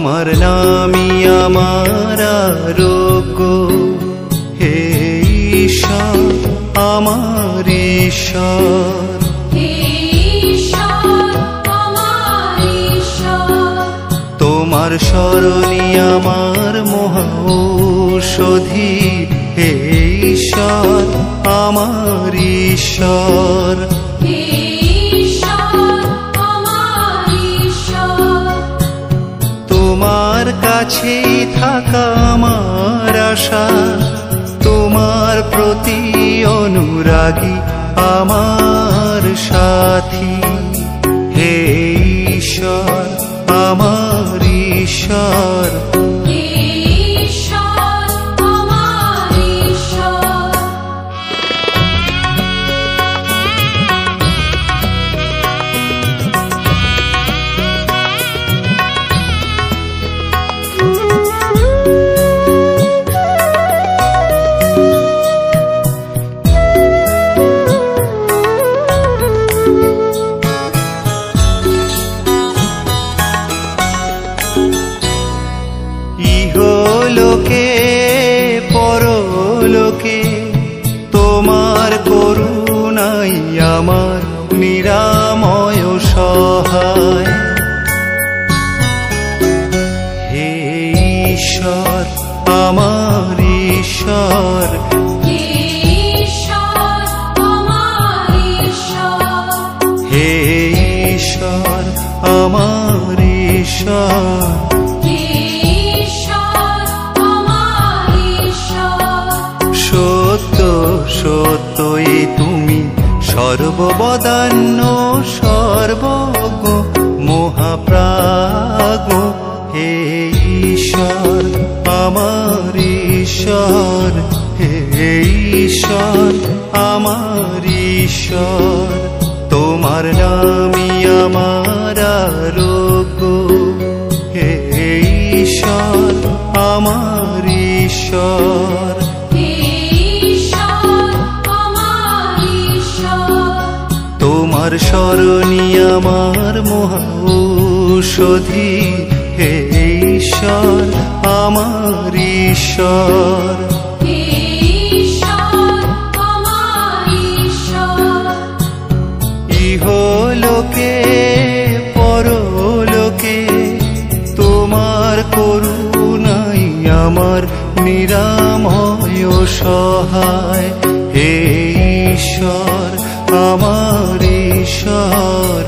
তোমার নামই আমার আরোগ্য। হে ঈশ্বর আমার ঈশ্বর, তোমার শরণই আমার মহা ঔষধি। হে ঈশ্বর আমার ঈশ্বর, তোমার কাছেই থাকা আমার আশা, তোমার প্রতি অনুরাগী আমার সাথী। হে ঈশ্বর আমার ঈশ্বর, ইহলোকে পরলোকে তোমার করুণাই আমার নিরাময় সহায়। হে ঈশ্বর আমার ঈশ্বর, হে ঈশ্বর আমার ঈশ্বর, সত্য সত্যই তুমি সর্ববদান্য সর্বজ্ঞ মহাপ্রাজ্ঞ। হে ঈশ্বর আমার ঈশ্বর, হে ঈশ্বর আমার ঈশ্বর, তোমার নামই আমার আরোগ্য। হে ঈশ্বর আমার ঈশ্বর, তোমার শরণই আমার মহা ঔষধি। হে ঈশ্বর আমার ঈশ্বর, ইহলোকে পরলোকে তোমার করুণাই আমার নিরাময় সহায়। হে ঈশ্বর আমার ঈশ্বর,